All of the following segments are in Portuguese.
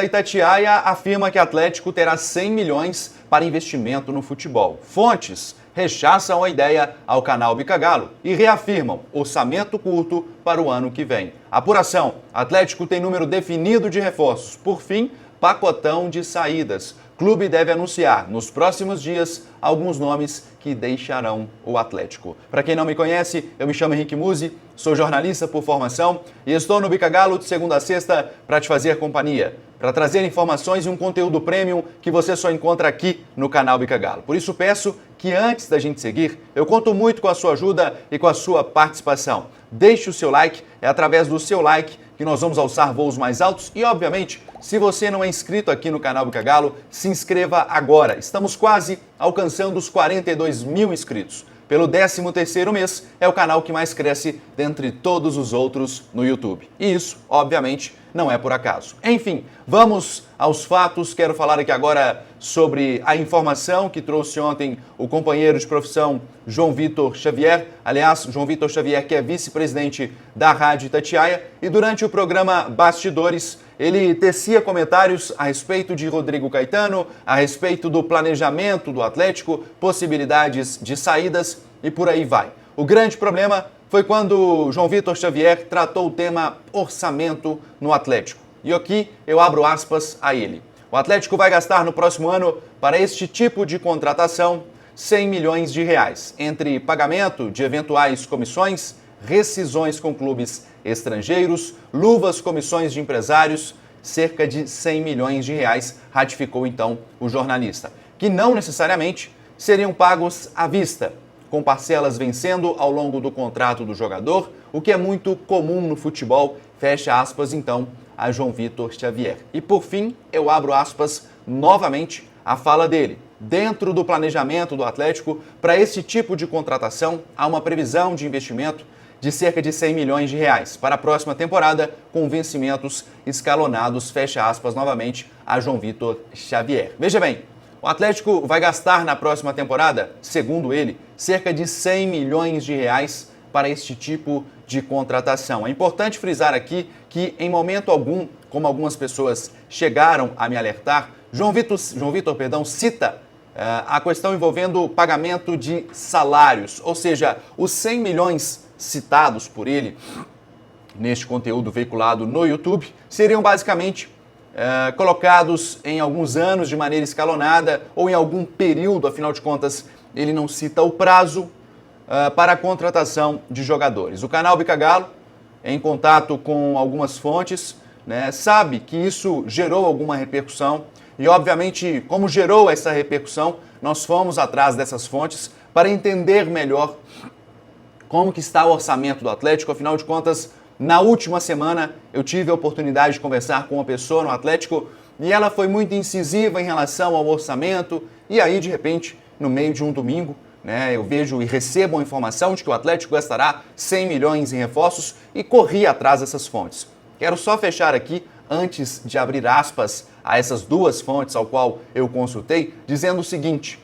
Itatiaia afirma que Atlético terá 100 milhões para investimento no futebol. Fontes rechaçam a ideia ao canal Bicagalo e reafirmam orçamento curto para o ano que vem. Apuração: Atlético tem número definido de reforços. Por fim, pacotão de saídas. Clube deve anunciar nos próximos dias alguns nomes que deixarão o Atlético. Para quem não me conhece, eu me chamo Henrique Musi, sou jornalista por formação e estou no Bicagalo de segunda a sexta para te fazer companhia, para trazer informações e um conteúdo premium que você só encontra aqui no canal Bicagalo. Por isso peço que antes da gente seguir, eu conto muito com a sua ajuda e com a sua participação. Deixe o seu like, é através do seu like que nós vamos alçar voos mais altos e, obviamente, se você não é inscrito aqui no canal Bicagalo, se inscreva agora. Estamos quase alcançando os 42 mil inscritos. Pelo 13º mês, é o canal que mais cresce dentre todos os outros no YouTube. E isso, obviamente, não é por acaso. Enfim, vamos aos fatos. Quero falar aqui agora sobre a informação que trouxe ontem o companheiro de profissão João Vitor Xavier. Aliás, João Vitor Xavier, que é vice-presidente da Rádio Itatiaia. E durante o programa Bastidores, ele tecia comentários a respeito de Rodrigo Caetano, a respeito do planejamento do Atlético, possibilidades de saídas e por aí vai. O grande problema foi quando João Vitor Xavier tratou o tema orçamento no Atlético. E aqui eu abro aspas a ele. O Atlético vai gastar no próximo ano, para este tipo de contratação, 100 milhões de reais, entre pagamento de eventuais comissões, rescisões com clubes estrangeiros, luvas, comissões de empresários, cerca de 100 milhões de reais, ratificou então o jornalista, que não necessariamente seriam pagos à vista, com parcelas vencendo ao longo do contrato do jogador, o que é muito comum no futebol, fecha aspas então a João Vitor Xavier. E por fim, eu abro aspas novamente a fala dele. Dentro do planejamento do Atlético, para esse tipo de contratação, há uma previsão de investimento de cerca de 100 milhões de reais para a próxima temporada, com vencimentos escalonados, fecha aspas novamente a João Vitor Xavier. Veja bem, o Atlético vai gastar na próxima temporada, segundo ele, cerca de 100 milhões de reais para este tipo de contratação. É importante frisar aqui que, em momento algum, como algumas pessoas chegaram a me alertar, João Vitor cita a questão envolvendo o pagamento de salários, ou seja, os 100 milhões citados por ele neste conteúdo veiculado no YouTube seriam basicamente colocados em alguns anos de maneira escalonada ou em algum período, afinal de contas, ele não cita o prazo para a contratação de jogadores. O canal Bicagalo, em contato com algumas fontes, sabe que isso gerou alguma repercussão e, obviamente, como gerou essa repercussão, nós fomos atrás dessas fontes para entender melhor como que está o orçamento do Atlético. Afinal de contas, na última semana eu tive a oportunidade de conversar com uma pessoa no Atlético e ela foi muito incisiva em relação ao orçamento e aí, de repente, no meio de um domingo, eu vejo e recebo a informação de que o Atlético gastará 100 milhões em reforços e corri atrás dessas fontes. Quero só fechar aqui, antes de abrir aspas a essas duas fontes ao qual eu consultei, dizendo o seguinte: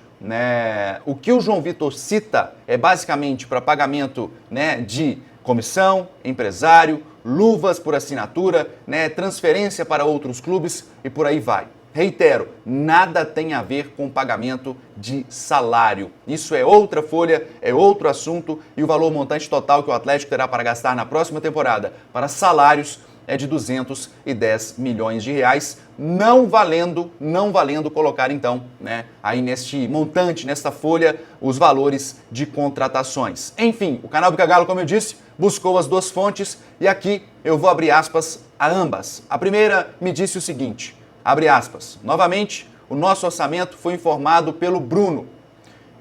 o que o João Vitor cita é basicamente para pagamento de comissão, empresário, luvas por assinatura, transferência para outros clubes e por aí vai. Reitero, nada tem a ver com pagamento de salário. Isso é outra folha, é outro assunto e o valor montante total que o Atlético terá para gastar na próxima temporada para salários é de 210 milhões de reais, não valendo colocar então, aí neste montante, nesta folha, os valores de contratações. Enfim, o canal Bicagalo, como eu disse, buscou as duas fontes e aqui eu vou abrir aspas a ambas. A primeira me disse o seguinte, abre aspas, novamente, o nosso orçamento foi informado pelo Bruno.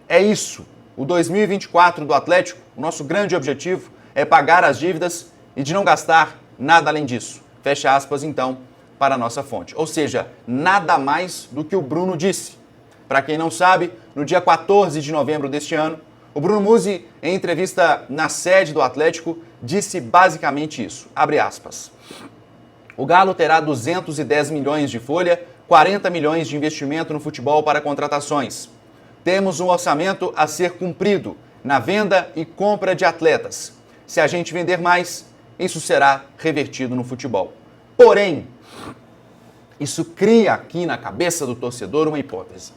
É isso, o 2024 do Atlético, o nosso grande objetivo é pagar as dívidas e de não gastar nada além disso. Fecha aspas, então, para a nossa fonte. Ou seja, nada mais do que o Bruno disse. Para quem não sabe, no dia 14 de novembro deste ano, o Bruno Musi, em entrevista na sede do Atlético, disse basicamente isso. Abre aspas. O Galo terá 210 milhões de folha, 40 milhões de investimento no futebol para contratações. Temos um orçamento a ser cumprido na venda e compra de atletas. Se a gente vender mais, isso será revertido no futebol. Porém, Isso cria aqui na cabeça do torcedor uma hipótese.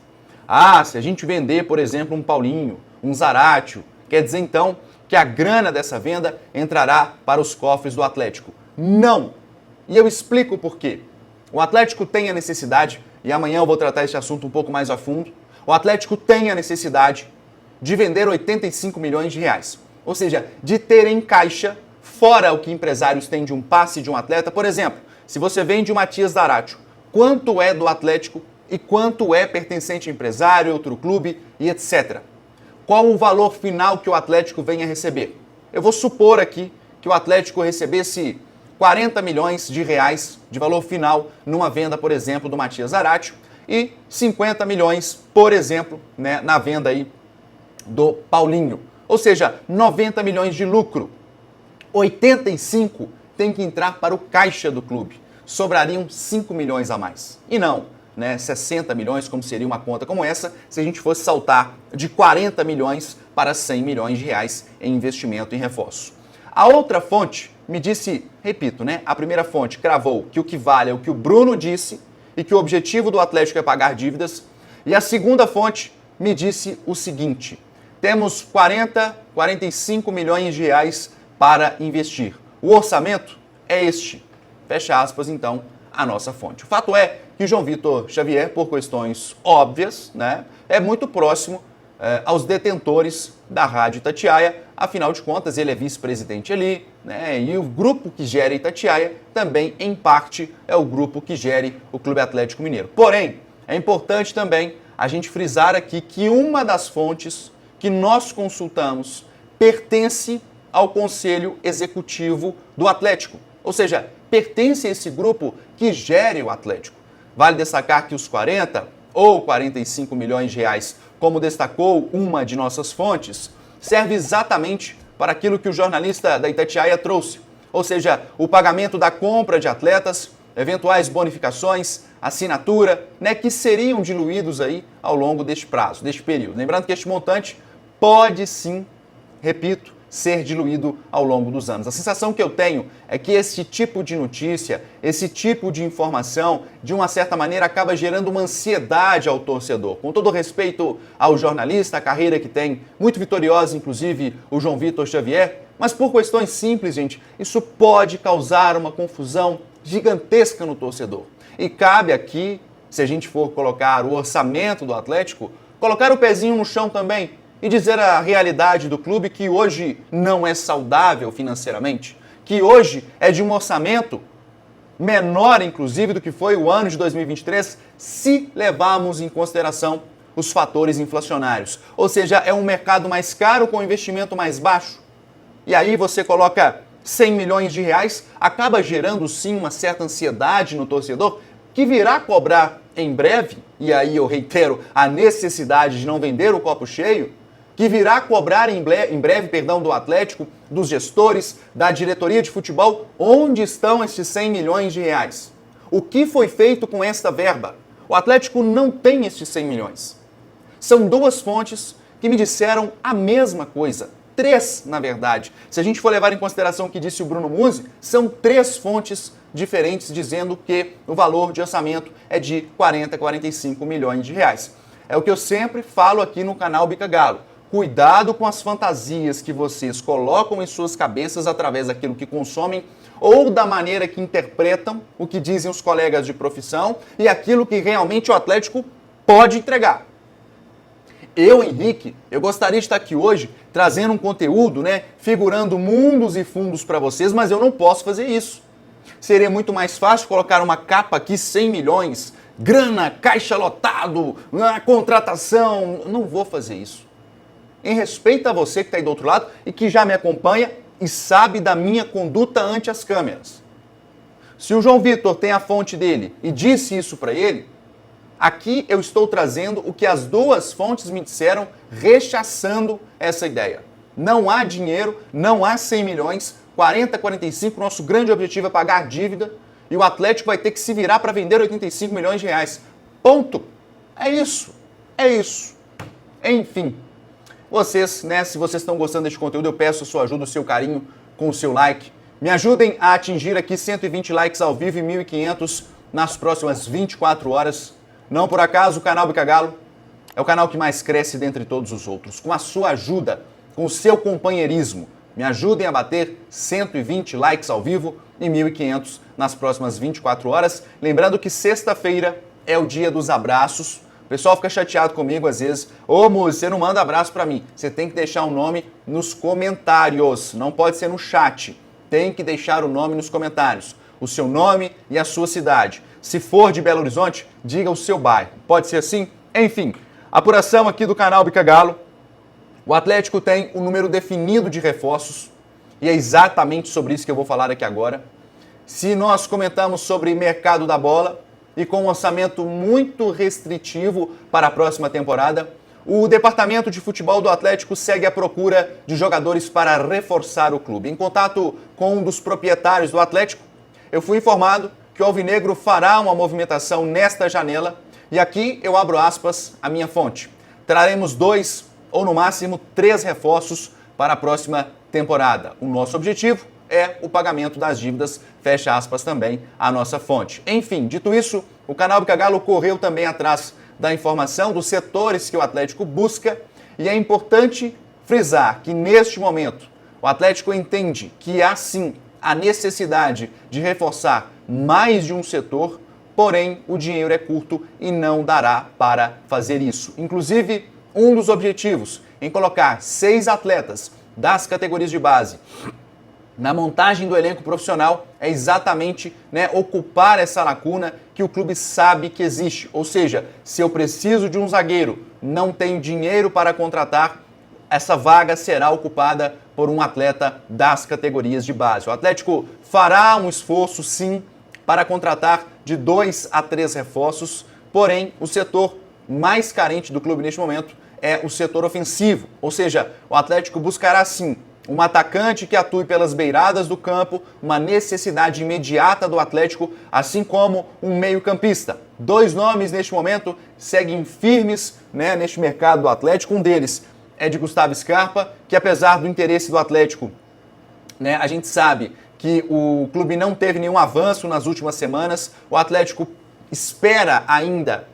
Ah, se a gente vender, por exemplo, um Paulinho, um Zaratio, quer dizer então que a grana dessa venda entrará para os cofres do Atlético. Não! E eu explico por quê. O Atlético tem a necessidade, e amanhã eu vou tratar esse assunto um pouco mais a fundo, o Atlético tem a necessidade de vender 85 milhões de reais. Ou seja, de ter em caixa, fora o que empresários têm de um passe de um atleta. Por exemplo, se você vende o Matias Zaratio, quanto é do Atlético e quanto é pertencente a empresário, outro clube e etc. Qual o valor final que o Atlético venha a receber? Eu vou supor aqui que o Atlético recebesse 40 milhões de reais de valor final numa venda, por exemplo, do Matias Zaratio e 50 milhões, por exemplo, né, na venda aí do Paulinho. Ou seja, 90 milhões de lucro. 85 tem que entrar para o caixa do clube. Sobrariam 5 milhões a mais. E não, né, 60 milhões, como seria uma conta como essa, se a gente fosse saltar de 40 milhões para 100 milhões de reais em investimento em reforço. A outra fonte me disse, repito, né, a primeira fonte cravou que o que vale é o que o Bruno disse e que o objetivo do Atlético é pagar dívidas. E a segunda fonte me disse o seguinte: temos 45 milhões de reais para investir. O orçamento é este. Fecha aspas, então, a nossa fonte. O fato é que o João Vitor Xavier, por questões óbvias, né, é muito próximo aos detentores da Rádio Itatiaia. Afinal de contas, ele é vice-presidente ali, né, e o grupo que gera Itatiaia também, em parte, é o grupo que gere o Clube Atlético Mineiro. Porém, é importante também a gente frisar aqui que uma das fontes que nós consultamos pertence ao Conselho Executivo do Atlético. Ou seja, pertence a esse grupo que gere o Atlético. Vale destacar que os 40 ou 45 milhões de reais, como destacou uma de nossas fontes, serve exatamente para aquilo que o jornalista da Itatiaia trouxe. Ou seja, o pagamento da compra de atletas, eventuais bonificações, assinatura, né, que seriam diluídos aí ao longo deste prazo, deste período. Lembrando que este montante pode sim, repito, ser diluído ao longo dos anos. A sensação que eu tenho é que esse tipo de notícia, esse tipo de informação, de uma certa maneira, acaba gerando uma ansiedade ao torcedor. Com todo respeito ao jornalista, a carreira que tem, muito vitoriosa, inclusive, o João Vitor Xavier, mas por questões simples, gente, isso pode causar uma confusão gigantesca no torcedor. E cabe aqui, se a gente for colocar o orçamento do Atlético, colocar o pezinho no chão também e dizer a realidade do clube, que hoje não é saudável financeiramente, que hoje é de um orçamento menor, inclusive, do que foi o ano de 2023, se levarmos em consideração os fatores inflacionários. Ou seja, é um mercado mais caro com investimento mais baixo. E aí você coloca 100 milhões de reais, acaba gerando sim uma certa ansiedade no torcedor, que virá cobrar em breve, e aí eu reitero a necessidade de não vender o copo cheio, que virá cobrar em breve, do Atlético, dos gestores, da diretoria de futebol, onde estão esses 100 milhões de reais. O que foi feito com esta verba? O Atlético não tem estes 100 milhões. São duas fontes que me disseram a mesma coisa. 3, na verdade. Se a gente for levar em consideração o que disse o Bruno Musi, são 3 fontes diferentes dizendo que o valor de orçamento é de 45 milhões de reais. É o que eu sempre falo aqui no canal Bica Galo. Cuidado com as fantasias que vocês colocam em suas cabeças através daquilo que consomem ou da maneira que interpretam o que dizem os colegas de profissão e aquilo que realmente o Atlético pode entregar. Eu, Henrique, eu gostaria de estar aqui hoje trazendo um conteúdo, né, figurando mundos e fundos para vocês, mas eu não posso fazer isso. Seria muito mais fácil colocar uma capa aqui, 100 milhões, grana, caixa lotado, contratação. Não vou fazer isso. Em respeito a você que está aí do outro lado e que já me acompanha e sabe da minha conduta ante as câmeras. Se o João Vitor tem a fonte dele e disse isso para ele, aqui eu estou trazendo o que as duas fontes me disseram, rechaçando essa ideia. Não há dinheiro, não há 100 milhões, 40, 45, nosso grande objetivo é pagar dívida e o Atlético vai ter que se virar para vender 85 milhões de reais. Ponto. É isso. É isso. Enfim. Vocês, né, se vocês estão gostando deste conteúdo, eu peço a sua ajuda, o seu carinho com o seu like. Me ajudem a atingir aqui 120 likes ao vivo e 1.500 nas próximas 24 horas. Não por acaso, o canal Bicagalo é o canal que mais cresce dentre todos os outros. Com a sua ajuda, com o seu companheirismo, me ajudem a bater 120 likes ao vivo e 1.500 nas próximas 24 horas. Lembrando que sexta-feira é o dia dos abraços. O pessoal fica chateado comigo às vezes. Ô, Muzi, você não manda abraço pra mim. Você tem que deixar o nome nos comentários. Não pode ser no chat. Tem que deixar o nome nos comentários. O seu nome e a sua cidade. Se for de Belo Horizonte, diga o seu bairro. Pode ser assim? Enfim, apuração aqui do canal Bicagalo. O Atlético tem um número definido de reforços. E é exatamente sobre isso que eu vou falar aqui agora. Se nós comentamos sobre mercado da bola e com um orçamento muito restritivo para a próxima temporada, o departamento de futebol do Atlético segue à procura de jogadores para reforçar o clube. Em contato com um dos proprietários do Atlético, eu fui informado que o Alvinegro fará uma movimentação nesta janela e aqui eu abro aspas a minha fonte. Traremos 2 ou no máximo 3 reforços para a próxima temporada. O nosso objetivo é o pagamento das dívidas, fecha aspas também a nossa fonte. Enfim, dito isso, o canal Bicagalo correu também atrás da informação dos setores que o Atlético busca e é importante frisar que neste momento o Atlético entende que há sim a necessidade de reforçar mais de um setor, porém o dinheiro é curto e não dará para fazer isso. Inclusive, um dos objetivos em colocar 6 atletas das categorias de base na montagem do elenco profissional é exatamente ocupar essa lacuna que o clube sabe que existe. Ou seja, se eu preciso de um zagueiro, não tenho dinheiro para contratar, essa vaga será ocupada por um atleta das categorias de base. O Atlético fará um esforço, sim, para contratar de 2 a 3 reforços, porém o setor mais carente do clube neste momento é o setor ofensivo. Ou seja, o Atlético buscará, sim, um atacante que atue pelas beiradas do campo, uma necessidade imediata do Atlético, assim como um meio-campista. 2 nomes neste momento seguem firmes neste mercado do Atlético. Um deles é de Gustavo Scarpa, que apesar do interesse do Atlético, a gente sabe que o clube não teve nenhum avanço nas últimas semanas. O Atlético espera ainda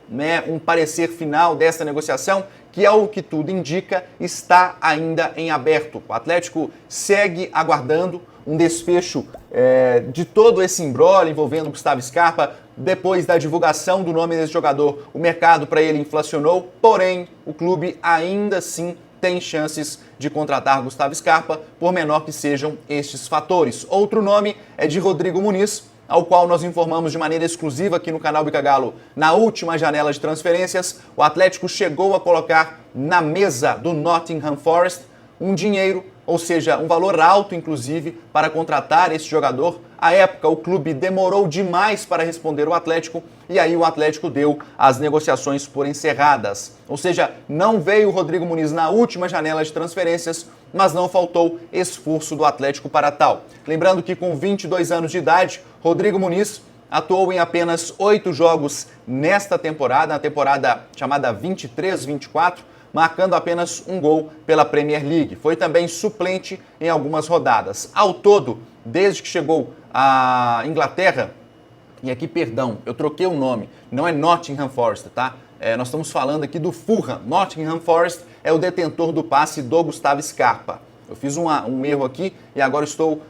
um parecer final dessa negociação, que ao que tudo indica, está ainda em aberto. O Atlético segue aguardando um desfecho de todo esse imbróglio envolvendo Gustavo Scarpa. Depois da divulgação do nome desse jogador, o mercado para ele inflacionou, porém o clube ainda assim tem chances de contratar Gustavo Scarpa, por menor que sejam estes fatores. Outro nome é de Rodrigo Muniz, ao qual nós informamos de maneira exclusiva aqui no canal Bicagalo na última janela de transferências. O Atlético chegou a colocar na mesa do Nottingham Forest um dinheiro, ou seja, um valor alto inclusive, para contratar esse jogador. À época, o clube demorou demais para responder o Atlético e aí o Atlético deu as negociações por encerradas. Ou seja, não veio o Rodrigo Muniz na última janela de transferências, mas não faltou esforço do Atlético para tal. Lembrando que com 22 anos de idade, Rodrigo Muniz atuou em apenas 8 jogos nesta temporada, na temporada chamada 23-24, marcando apenas um gol pela Premier League. Foi também suplente em algumas rodadas. Ao todo, desde que chegou à Inglaterra, e aqui, perdão, eu troquei o nome, não é Nottingham Forest, tá? Nós estamos falando aqui do Fulham. Nottingham Forest é o detentor do passe do Gustavo Scarpa. Eu fiz um erro aqui e agora estou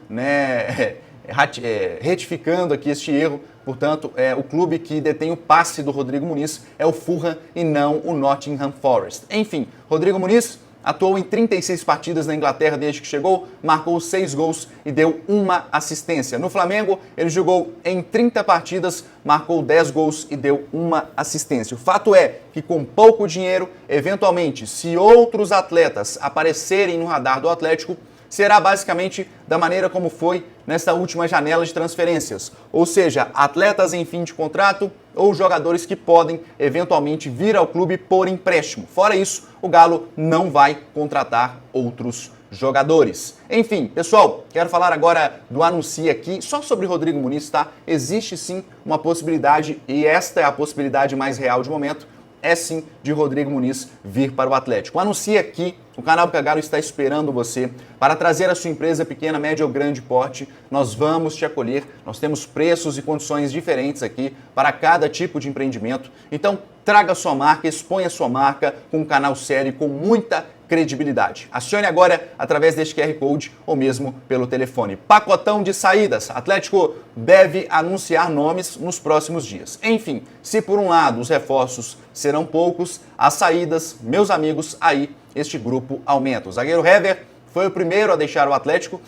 retificando aqui este erro. Portanto, o clube que detém o passe do Rodrigo Muniz é o Fulham e não o Nottingham Forest. Enfim, Rodrigo Muniz atuou em 36 partidas na Inglaterra desde que chegou, marcou 6 gols e deu 1 assistência. No Flamengo, ele jogou em 30 partidas, marcou 10 gols e deu 1 assistência. O fato é que com pouco dinheiro, eventualmente, se outros atletas aparecerem no radar do Atlético, será basicamente da maneira como foi nesta última janela de transferências. Ou seja, atletas em fim de contrato ou jogadores que podem eventualmente vir ao clube por empréstimo. Fora isso, o Galo não vai contratar outros jogadores. Enfim, pessoal, quero falar agora do anúncio aqui, só sobre Rodrigo Muniz, tá? Existe sim uma possibilidade, e esta é a possibilidade mais real de momento, é sim de Rodrigo Muniz vir para o Atlético. Anuncie aqui, o canal Bica Galo está esperando você para trazer a sua empresa pequena, média ou grande porte. Nós vamos te acolher, nós temos preços e condições diferentes aqui para cada tipo de empreendimento. Então, traga a sua marca, exponha a sua marca com um canal sério, com muita credibilidade. Acione agora através deste QR Code ou mesmo pelo telefone. Pacotão de saídas. Atlético deve anunciar nomes nos próximos dias. Enfim, se por um lado os reforços serão poucos, as saídas, meus amigos, aí este grupo aumenta. O zagueiro Hever foi o primeiro a deixar o Atlético,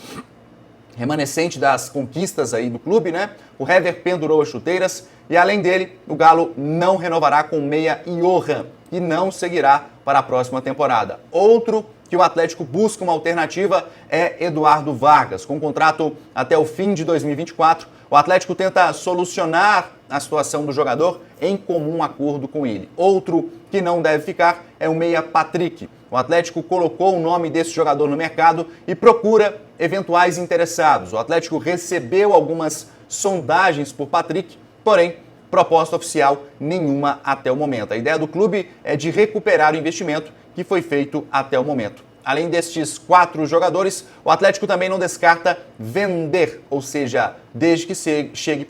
remanescente das conquistas aí do clube, né? O Hever pendurou as chuteiras e, além dele, o Galo não renovará com o meia Johan e não seguirá para a próxima temporada. Outro que o Atlético busca uma alternativa é Eduardo Vargas. Com contrato até o fim de 2024, o Atlético tenta solucionar a situação do jogador em comum acordo com ele. Outro que não deve ficar é o meia Patrick. O Atlético colocou o nome desse jogador no mercado e procura eventuais interessados. O Atlético recebeu algumas sondagens por Patrick, porém, proposta oficial nenhuma até o momento. A ideia do clube é de recuperar o investimento que foi feito até o momento. Além destes 4 jogadores, o Atlético também não descarta vender, ou seja, desde que chegue,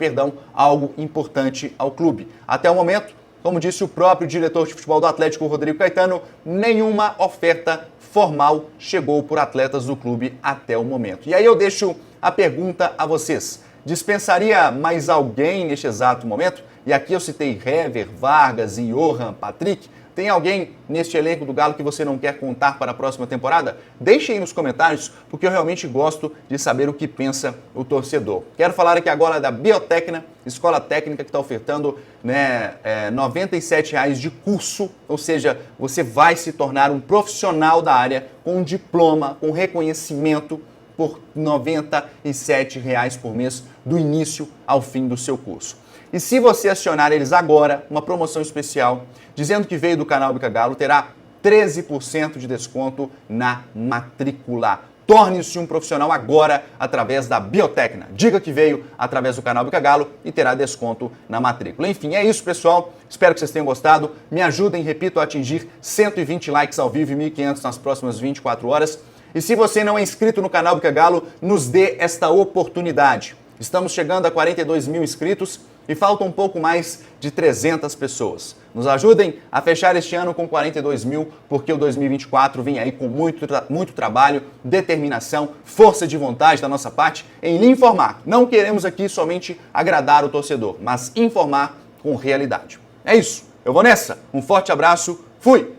algo importante ao clube. Até o momento, como disse o próprio diretor de futebol do Atlético, Rodrigo Caetano, nenhuma oferta formal chegou por atletas do clube até o momento. E aí eu deixo a pergunta a vocês. Dispensaria mais alguém neste exato momento? E aqui eu citei Hever, Vargas, Johan, Patrick. Tem alguém neste elenco do Galo que você não quer contar para a próxima temporada? Deixe aí nos comentários, porque eu realmente gosto de saber o que pensa o torcedor. Quero falar aqui agora da Biotecna, escola técnica que está ofertando R$ 97,00 de curso, ou seja, você vai se tornar um profissional da área com um diploma, com reconhecimento por R$ 97,00 por mês, do início ao fim do seu curso. E se você acionar eles agora, uma promoção especial, dizendo que veio do canal Bica Galo, terá 13% de desconto na matrícula. Torne-se um profissional agora através da Biotecna. Diga que veio através do canal Bica Galo e terá desconto na matrícula. Enfim, é isso, pessoal. Espero que vocês tenham gostado. Me ajudem, repito, a atingir 120 likes ao vivo e 1.500 nas próximas 24 horas. E se você não é inscrito no canal Bica Galo, nos dê esta oportunidade. Estamos chegando a 42 mil inscritos e faltam um pouco mais de 300 pessoas. Nos ajudem a fechar este ano com 42 mil, porque o 2024 vem aí com muito trabalho, determinação, força de vontade da nossa parte em lhe informar. Não queremos aqui somente agradar o torcedor, mas informar com realidade. É isso, eu vou nessa. Um forte abraço, fui!